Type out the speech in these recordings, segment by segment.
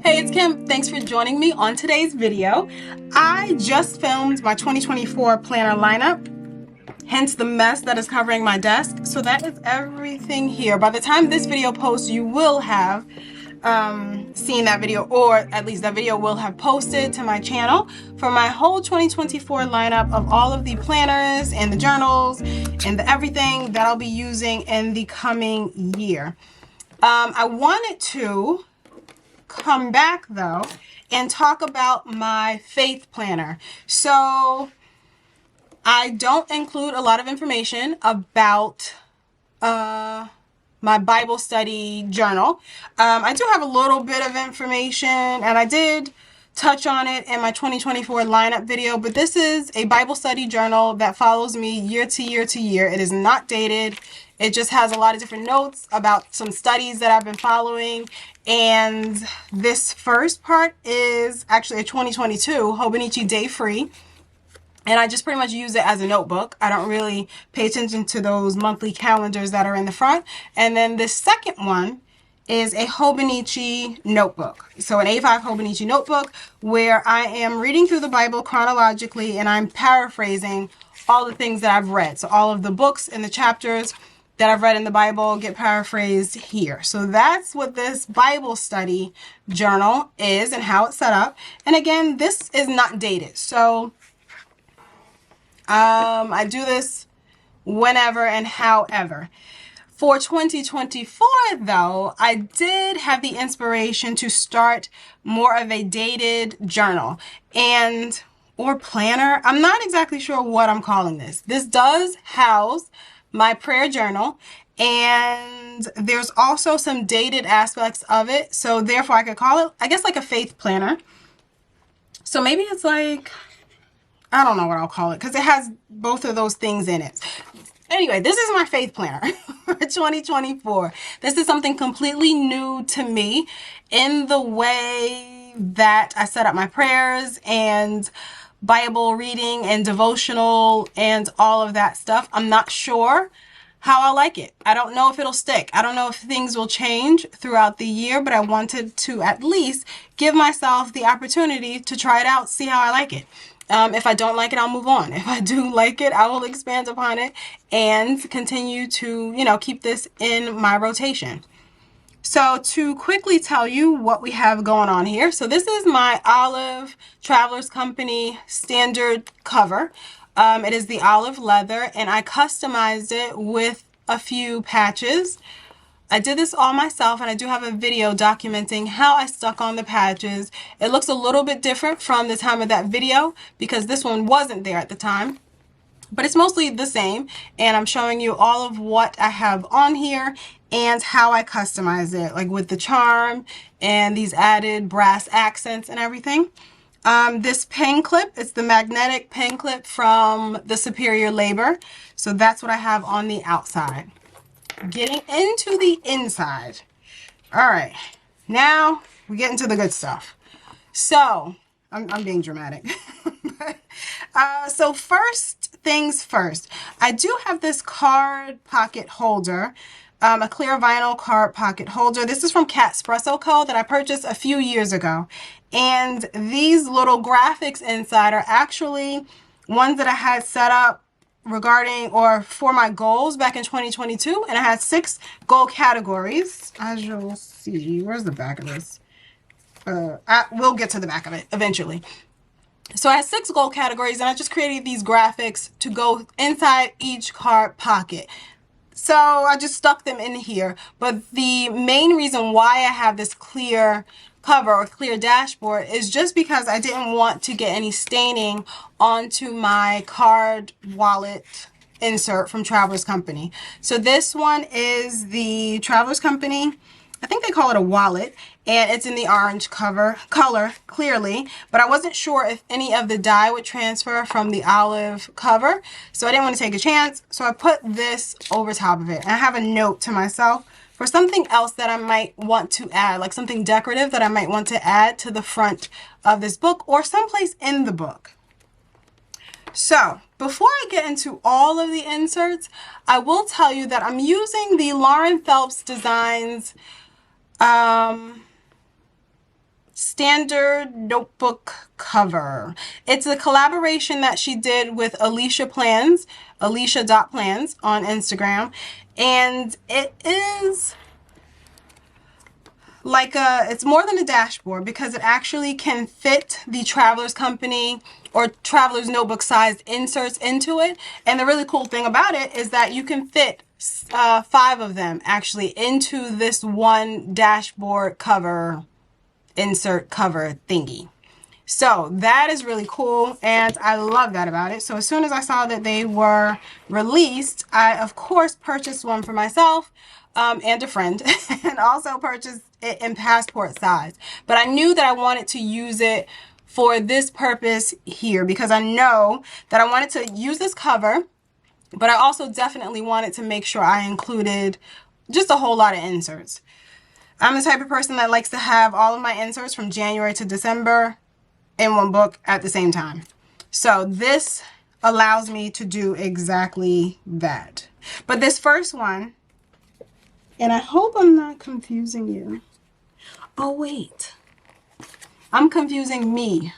Hey, it's Kim. Thanks for joining me on today's video. I just filmed my 2024 planner lineup, hence the mess that is covering my desk. So that is everything here. By the time this video posts, you will have seen that video, or at least that video will have posted to my channel for my whole 2024 lineup of all of the planners and the journals and the everything that I'll be using in the coming year. I wanted to come back though and talk about my faith planner. So I don't include a lot of information about my Bible study journal. I do have a little bit of information, and I did touch on it in my 2024 lineup video, but this is a Bible study journal that follows me year to year to year. It is not dated. It just has a lot of different notes about some studies that I've been following. And this first part is actually a 2022 Hobonichi Day Free. And I just pretty much use it as a notebook. I don't really pay attention to those monthly calendars that are in the front. And then the second one is a Hobonichi notebook. So an A5 Hobonichi notebook where I am reading through the Bible chronologically and I'm paraphrasing all the things that I've read. So all of the books and the chapters that I've read in the Bible get paraphrased here. So that's what this Bible study journal is and how it's set up. And again, this is not dated. So I do this whenever and however. For 2024 though, I did have the inspiration to start more of a dated journal or planner. I'm not exactly sure what I'm calling this. This does house my prayer journal, and there's also some dated aspects of it. So therefore I could call it, I guess, like a faith planner. So maybe it's like, I don't know what I'll call it because it has both of those things in it. Anyway, this is my faith planner for 2024. This is something completely new to me in the way that I set up my prayers and Bible reading and devotional and all of that stuff. I'm not sure how I like it. I don't know if it'll stick. I don't know if things will change throughout the year, but I wanted to at least give myself the opportunity to try it out, see how I like it. If I don't like it, I'll move on. If I do like it, I will expand upon it and continue to, keep this in my rotation. So to quickly tell you what we have going on here. So this is my Olive Travelers Company standard cover. It is the olive leather, and I customized it with a few patches. I did this all myself, and I do have a video documenting how I stuck on the patches. It looks a little bit different from the time of that video because this one wasn't there at the time, but it's mostly the same. And I'm showing you all of what I have on here and how I customize it, like with the charm and these added brass accents and everything. This pen clip, it's the magnetic pen clip from the Superior Labor. So that's what I have on the outside. Getting into the inside. All right, now we get into the good stuff. So I'm being dramatic. So first things first, I do have this card pocket holder, a clear vinyl card pocket holder. This is from Catspresso Co. that I purchased a few years ago. And these little graphics inside are actually ones that I had set up regarding or for my goals back in 2022. And I had 6 goal categories. As you'll see, where's the back of this? We'll get to the back of it eventually. So I had 6 goal categories, and I just created these graphics to go inside each card pocket. So I just stuck them in here. But the main reason why I have this clear cover or clear dashboard is just because I didn't want to get any staining onto my card wallet insert from Travelers Company. So this one is the Travelers Company, I think they call it a wallet, and it's in the orange color clearly, but I wasn't sure if any of the dye would transfer from the olive cover, so I didn't want to take a chance, so I put this over top of it. And I have a note to myself for something else that I might want to add, like something decorative that I might want to add to the front of this book or someplace in the book. So before I get into all of the inserts, I will tell you that I'm using the Lauren Phelps Designs standard notebook cover. It's a collaboration that she did with Alicia.plans on Instagram. And it is like it's more than a dashboard because it actually can fit the Traveler's Company or Traveler's Notebook sized inserts into it. And the really cool thing about it is that you can fit 5 of them actually into this one dashboard cover, insert cover thingy. So that is really cool, and I love that about it. So as soon as I saw that they were released, I of course purchased one for myself and a friend, and also purchased it in passport size. But I knew that I wanted to use it for this purpose here because I know that I wanted to use this cover, but I also definitely wanted to make sure I included just a whole lot of inserts. I'm the type of person that likes to have all of my inserts from January to December in one book at the same time. So this allows me to do exactly that. But this first one, and I hope I'm not confusing you. Oh, wait. I'm confusing me.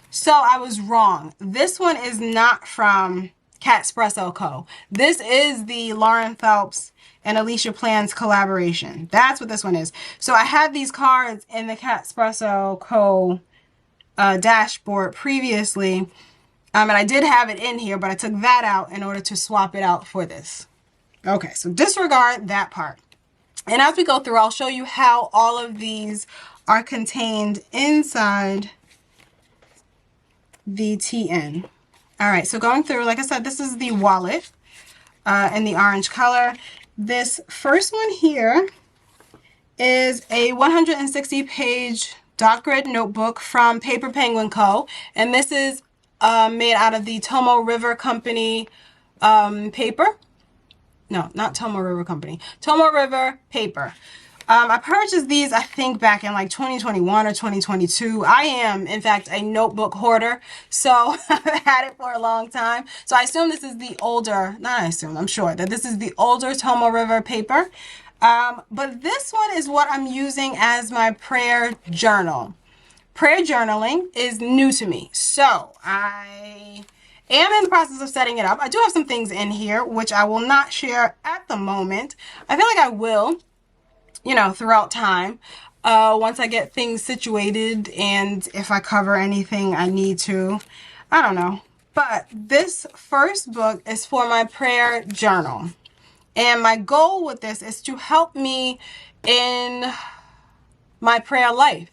So I was wrong. This one is not from Catspresso Co. This is the Lauren Phelps and Alicia Plans collaboration. That's what this one is. So I had these cards in the Catspresso Co. Dashboard previously. And I did have it in here, but I took that out in order to swap it out for this. Okay, so disregard that part. And as we go through, I'll show you how all of these are contained inside the TN. All right, so going through, like I said, this is the wallet in the orange color. This first one here is a 160-page dot grid notebook from Paper Penguin Co. And this is made out of the Tomoe River Company paper. No, not Tomoe River Company. Tomoe River paper. I purchased these, I think, back in like 2021 or 2022. I am, in fact, a notebook hoarder, so I've had it for a long time. So I assume this is the older, not I assume, I'm sure that this is the older Tomoe River paper. But this one is what I'm using as my prayer journal. Prayer journaling is new to me, so I am in the process of setting it up. I do have some things in here, which I will not share at the moment. I feel like I will, you know, throughout time, once I get things situated and if I cover anything I need to, I don't know. But this first book is for my prayer journal. And my goal with this is to help me in my prayer life.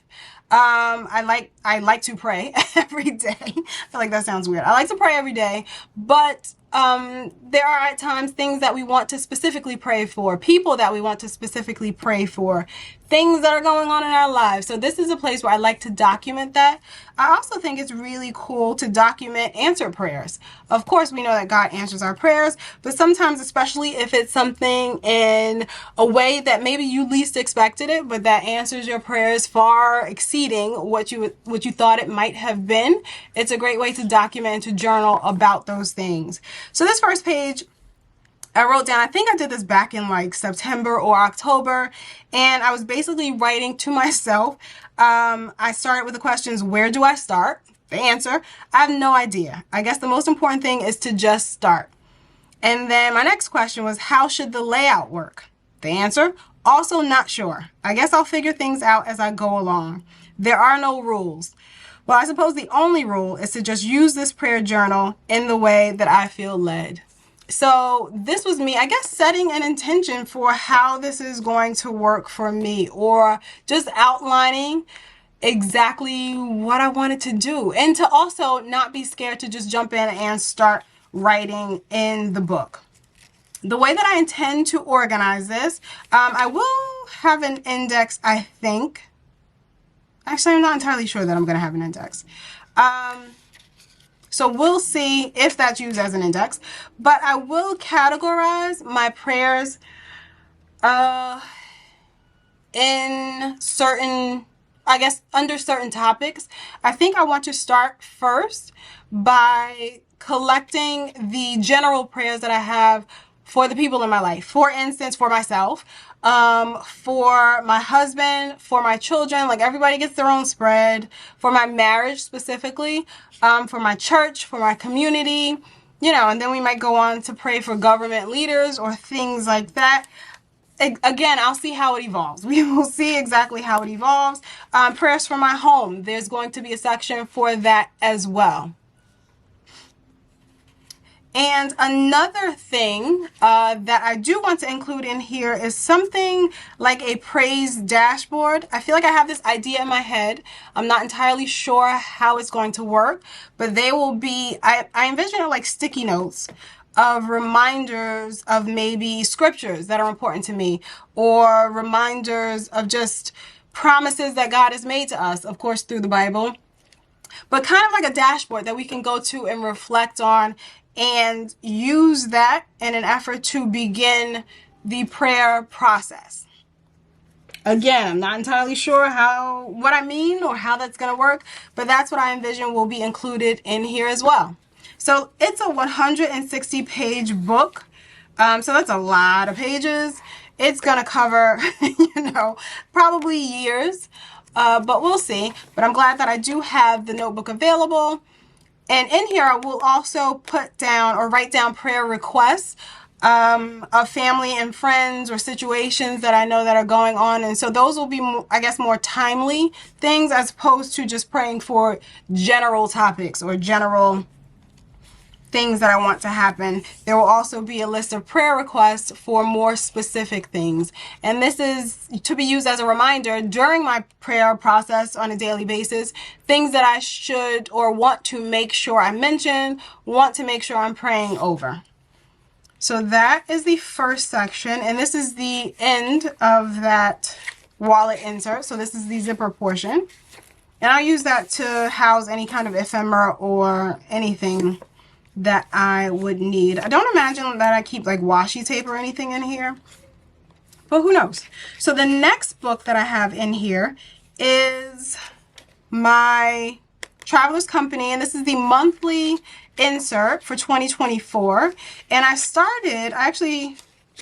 I like to pray every day. I feel like that sounds weird. I like to pray every day, but there are at times things that we want to specifically pray for, people that we want to specifically pray for, things that are going on in our lives. So this is a place where I like to document that. I also think it's really cool to document answered prayers. Of course, we know that God answers our prayers, but sometimes, especially if it's something in a way that maybe you least expected it, but that answers your prayers far exceeding what you thought it might have been, it's a great way to document and to journal about those things. So this first page, I wrote down, I think I did this back in like September or October, and I was basically writing to myself. I started with the questions, where do I start? The answer, I have no idea. I guess the most important thing is to just start. And then my next question was, how should the layout work? The answer, also not sure. I guess I'll figure things out as I go along. There are no rules. Well, I suppose the only rule is to just use this prayer journal in the way that I feel led. So this was me, I guess, setting an intention for how this is going to work for me, or just outlining exactly what I wanted to do, and to also not be scared to just jump in and start writing in the book. The way that I intend to organize this, I will have an index, I think. Actually, I'm not entirely sure that I'm going to have an index. So we'll see if that's used as an index. But I will categorize my prayers in certain, I guess, under certain topics. I think I want to start first by collecting the general prayers that I have for the people in my life. For instance, for myself, for my husband, for my children, like everybody gets their own spread, for my marriage specifically, for my church, for my community, you know, and then we might go on to pray for government leaders or things like that. Again, I'll see how it evolves. We will see exactly how it evolves. Prayers for my home. There's going to be a section for that as well. And another thing that I do want to include in here is something like a praise dashboard. I feel like I have this idea in my head. I'm not entirely sure how it's going to work, but they will be, I envision it like sticky notes of reminders of maybe scriptures that are important to me, or reminders of just promises that God has made to us, of course, through the Bible, but kind of like a dashboard that we can go to and reflect on and use that in an effort to begin the prayer process. Again, I'm not entirely sure what I mean or how that's going to work, but that's what I envision will be included in here as well. So it's a 160-page book. So that's a lot of pages. It's going to cover, you know, probably years, but we'll see. But I'm glad that I do have the notebook available. And in here, I will also put down or write down prayer requests of family and friends or situations that I know that are going on. And so those will be, I guess, more timely things as opposed to just praying for general topics or general things that I want to happen. There will also be a list of prayer requests for more specific things. And this is to be used as a reminder during my prayer process on a daily basis, things that I should or want to make sure I mention, want to make sure I'm praying over. So that is the first section, and this is the end of that wallet insert. So this is the zipper portion. And I'll use that to house any kind of ephemera or anything that I would need. I don't imagine that I keep like washi tape or anything in here, but who knows. So the next book that I have in here is my Traveler's Company, and this is the monthly insert for 2024. And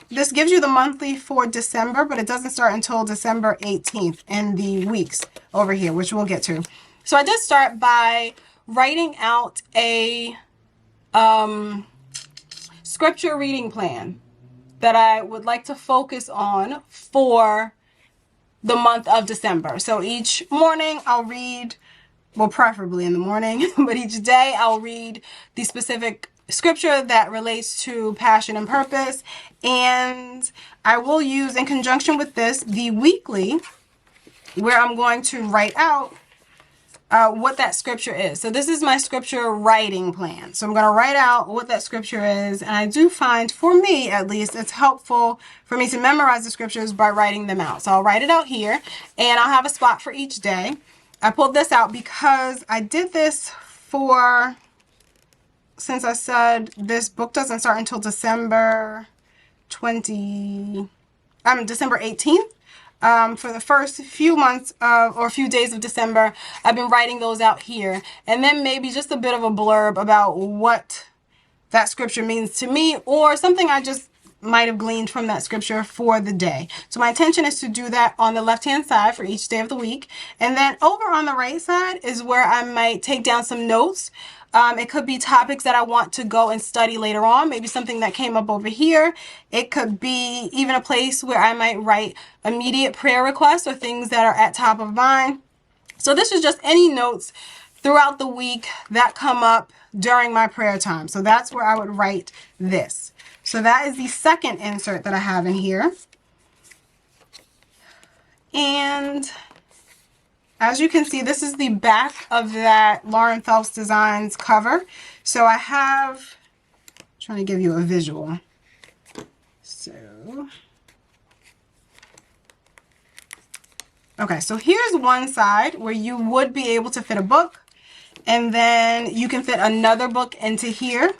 this gives you the monthly for December, but it doesn't start until December 18th in the weeks over here, which we'll get to. So I did start by writing out a scripture reading plan that I would like to focus on for the month of December. So each morning I'll read, well, preferably in the morning, but each day I'll read the specific scripture that relates to passion and purpose. And I will use, in conjunction with this, the weekly, where I'm going to write out what that scripture is. So this is my scripture writing plan. So I'm going to write out what that scripture is. And I do find, for me at least, it's helpful for me to memorize the scriptures by writing them out. So I'll write it out here, and I'll have a spot for each day. I pulled this out because I did this since I said this book doesn't start until December 18th. For the first few months or few days of December, I've been writing those out here. And then maybe just a bit of a blurb about what that scripture means to me, or something I just might have gleaned from that scripture for the day. So my intention is to do that on the left-hand side for each day of the week. And then over on the right side is where I might take down some notes. It could be topics that I want to go and study later on, maybe something that came up over here. It could be even a place where I might write immediate prayer requests or things that are at top of mind. So this is just any notes throughout the week that come up during my prayer time. So that's where I would write this. So that is the second insert that I have in here. And as you can see, this is the back of that Lauren Phelps Designs cover. So I have, I'm trying to give you a visual. Okay, so here's one side where you would be able to fit a book, and then you can fit another book into here.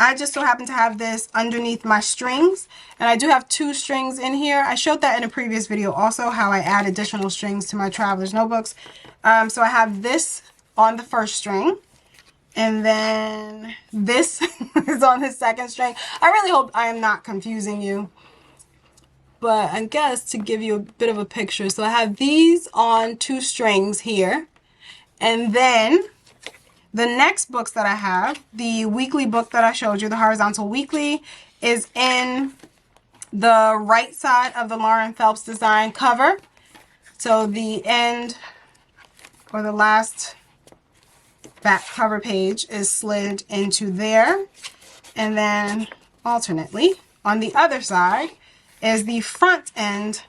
I just so happen to have this underneath my strings, and I do have 2 strings in here. I showed that in a previous video also, how I add additional strings to my traveler's notebooks. So I have this on the first string, and then this is on the second string. I really hope I am not confusing you. but I guess to give you a bit of a picture. So I have these on 2 strings here. And then the next books that I have, the weekly book that I showed you, the horizontal weekly, is in the right side of the Lauren Phelps design cover. So the end, or the last back cover page, is slid into there. And then alternately, on the other side is the front end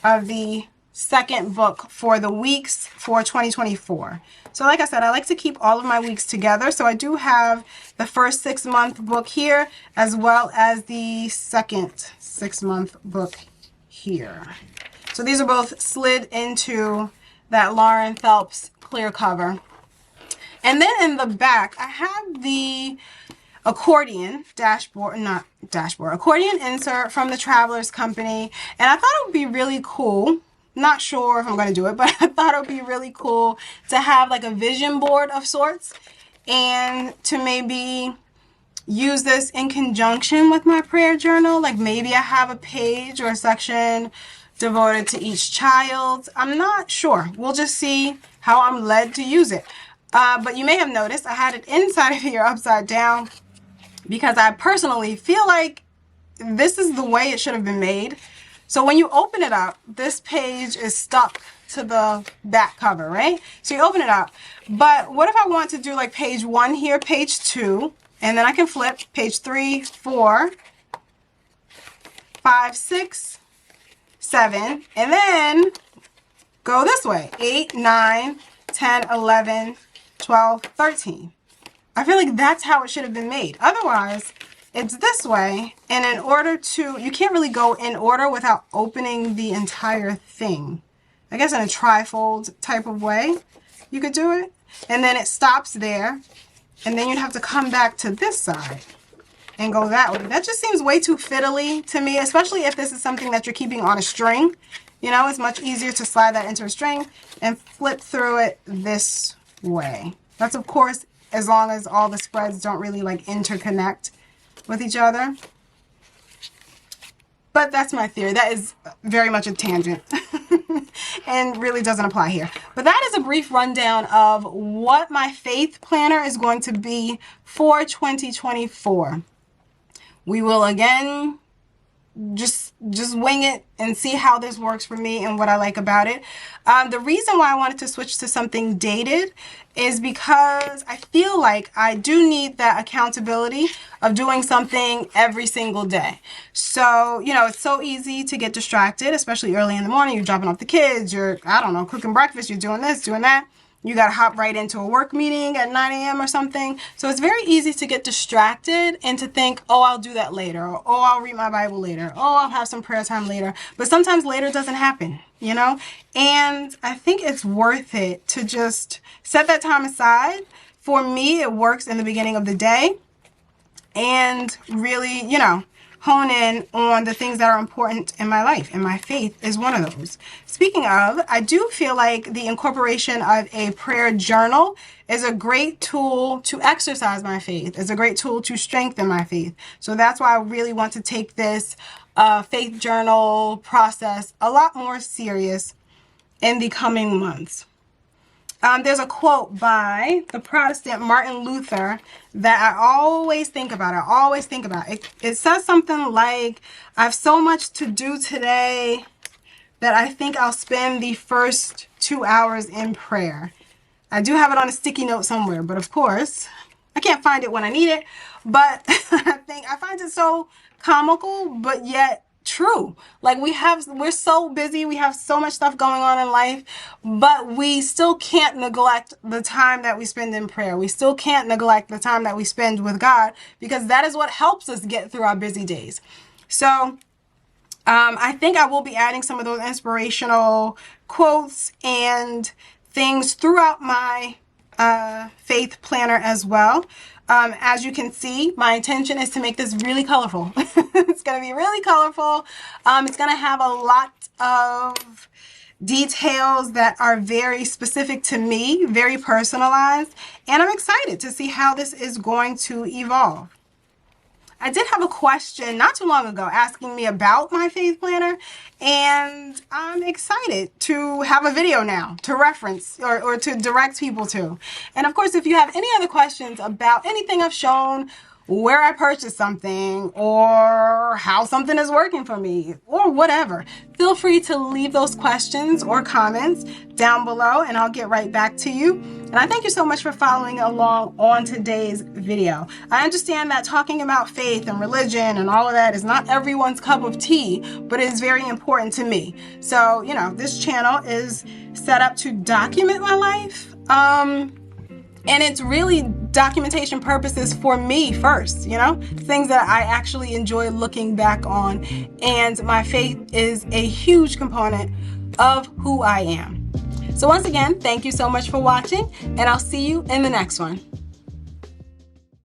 of the second book for the weeks for 2024. So like I said, I like to keep all of my weeks together. So I do have the first 6-month book here, as well as the second 6-month book here. So these are both slid into that Lauren Phelps clear cover. And then in the back, I have the accordion dashboard, not dashboard, accordion insert from the Travelers Company. And I thought it would be really cool. Not sure if I'm going to do it, but I thought it would be really cool to have like a vision board of sorts, and to maybe use this in conjunction with my prayer journal. Like maybe I have a page or a section devoted to each child. I'm not sure. We'll just see how I'm led to use it. But you may have noticed I had it inside of here upside down, because I personally feel like this is the way it should have been made. So when you open it up, this page is stuck to the back cover, right? So you open it up. But what if I want to do like page 1 here, page 2, and then I can flip page 3, 4, 5, 6, 7, and then go this way, 8, 9, 10, 11, 12, 13. I feel like that's how it should have been made. Otherwise, it's this way, and in order to, you can't really go in order without opening the entire thing. I guess in a trifold type of way, you could do it. And then it stops there, and then you'd have to come back to this side and go that way. That just seems way too fiddly to me, especially if this is something that you're keeping on a string. You know, it's much easier to slide that into a string and flip through it this way. That's, of course, as long as all the spreads don't really like interconnect with each other. But that's my theory. That is very much a tangent and really doesn't apply here. But that is a brief rundown of what my faith planner is going to be for 2024. We will again just wing it and see how this works for me and what I like about it. The reason why I wanted to switch to something dated is because I feel like I do need that accountability of doing something every single day. So, you know, it's so easy to get distracted, especially early in the morning. You're dropping off the kids, you're, I don't know, cooking breakfast, you're doing this, doing that. You got to hop right into a work meeting at 9 a.m. or something. So it's very easy to get distracted and to think, oh, I'll do that later. Or, oh, I'll read my Bible later. Oh, I'll have some prayer time later. But sometimes later doesn't happen, you know? And I think it's worth it to just set that time aside. For me, it works in the beginning of the day. And really, you know, hone in on the things that are important in my life, and my faith is one of those. Speaking of, I do feel like the incorporation of a prayer journal is a great tool to exercise my faith. It's a great tool to strengthen my faith. So that's why I really want to take this faith journal process a lot more serious in the coming months. There's a quote by the Protestant Martin Luther that I always think about. It says something like, I have so much to do today that I think I'll spend the first 2 hours in prayer. I do have it on a sticky note somewhere, but of course, I can't find it when I need it. But I find it so comical, but yet true. Like we're so busy, we have so much stuff going on in life, but we still can't neglect the time that we spend in prayer. We still can't neglect the time that we spend with God, because that is what helps us get through our busy days. So I think I will be adding some of those inspirational quotes and things throughout my faith planner as well. As you can see, my intention is to make this really colorful. It's going to be really colorful. It's going to have a lot of details that are very specific to me, very personalized, and I'm excited to see how this is going to evolve. I did have a question not too long ago asking me about my faith planner, and I'm excited to have a video now to reference or to direct people to. And of course, if you have any other questions about anything I've shown, where I purchased something, or how something is working for me, or whatever, feel free to leave those questions or comments down below and I'll get right back to you. And I thank you so much for following along on today's video. I understand that talking about faith and religion and all of that is not everyone's cup of tea, but it is very important to me. So, you know, this channel is set up to document my life. And it's really documentation purposes for me first, you know, things that I actually enjoy looking back on. And my faith is a huge component of who I am. So once again, thank you so much for watching, and I'll see you in the next one.